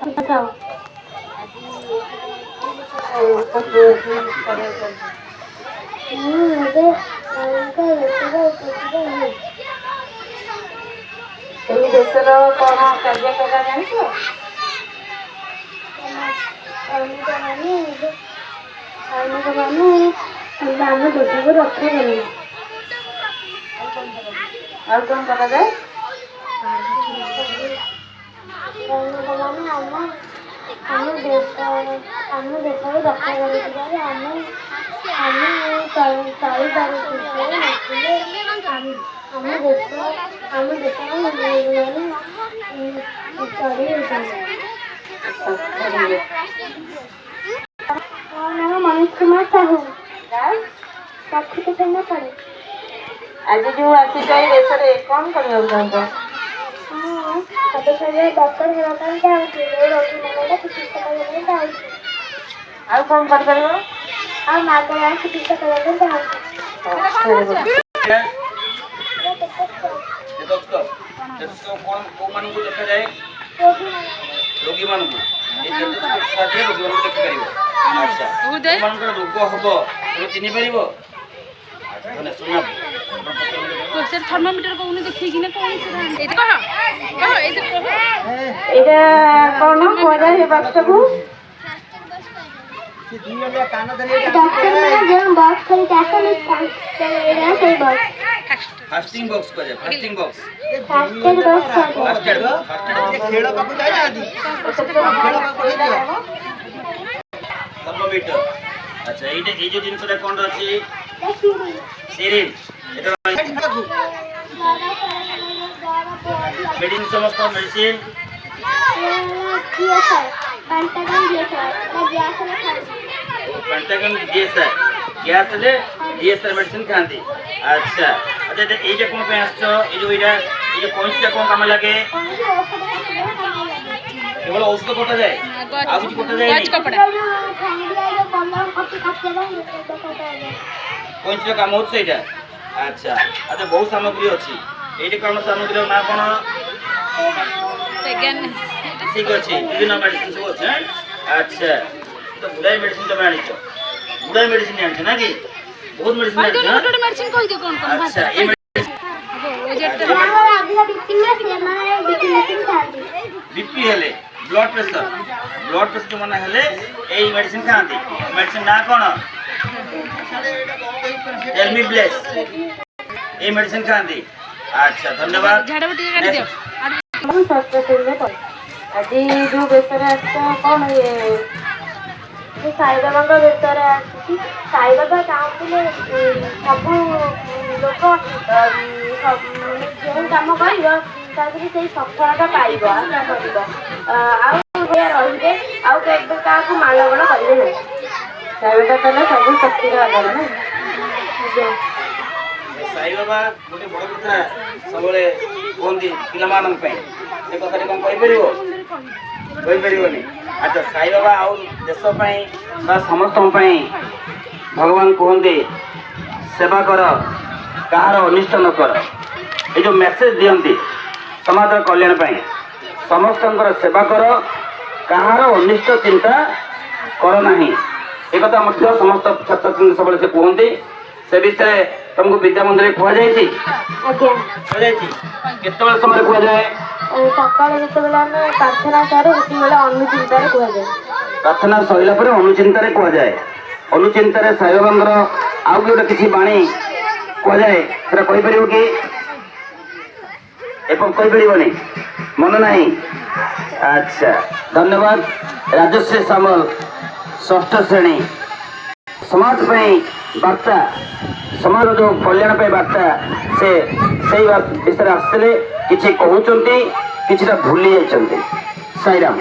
बताओ देशर कौन कार्य करा जानिछ आम देश को रक्षा करेंगे और कौन करा जाए आम देश को रक्षा करेंगे मनीष कुमार साहू आज जो आसी देश में कौन करने डॉक्टर और कौन कर परियो मागणा चिकित्सा करने देखा जाए रोगी मान रोग हम चिन्ह पार थर्मोमीटर कौन देखी कौन बक्स को फास्टिंग बॉक्स को जाए फास्टिंग बॉक्स थर्मोमीटर अच्छा ये जो जिनसटा कौन अच्छी सिरिंज मेडिसिन समस्त मेडिसिन पेंटागन डीएसआर गैस ले डीएसआर मेडिसिन खाती अच्छा अच्छा ये जो कौन पे आछो ये जो पॉइंट कौन काम लगे केवल औषध कटा जाए आ कुछ कटा जाए नहीं पॉइंट काम होछ एटा अच्छा अच्छा बहुत सामग्री अछि एटी कौन सामग्री ना कोन ठीक अच्छे विभिन्न मेडिसिन सब अच्छे अच्छा तो बुढ़ाई मेडिसिन तुम आनी बुढ़ाई मेडिसिन आनी ना कि बहुत मेडिसिन मेडिसिन कहि दे कौन कौन अच्छा ये बीपी हेले ब्लड प्रेशर जो माने हेले ए मेडिसिन खाती मेडिसिन ना कोन एलमी ब्लेस ए मेडिसिन खाती अच्छा धन्यवाद झाड़ा बटी काट दियो आज जो बेसर कौन ये साई बाबा बेसर साई बाबा चाहते सब लोक जो कम कर सफलता पाइब आशा कर रे क्या मालगण करेंगे ना साई बाबा तो सब शक्ति आधार ना साई बाबा गोटे बड़ कथा सब कहते पे कथा कौन कहीपर अच्छा साई बाबा आउ देश समस्त भगवान कहते सेवा कर कहार अनिष्ट न कर ये जो मेसेज दियंती समाज कल्याण समस्त सेवा कर कहार अनिष्ट चिंता कर नहीं एक समस्त छात्र छात्री सब कहते से विषय तुमको विद्या मंदिर कह जाए समय कह जाए सकाल जो प्रार्थना करे अनुचिंतार कहुए प्रार्थना सरला अनुचिंतार कह जाए अनुचिंतार साई बाबा आउ गोटे किसी बाणी कह जाए कहीपर कि कहीपर मन ना अच्छा धन्यवाद राजश्री सामल षष्ठ श्रेणी समाज वार्ता समाज जो कल्याण वार्ता से विषय आसते किसी कहते कि भूली जाइए साईराम।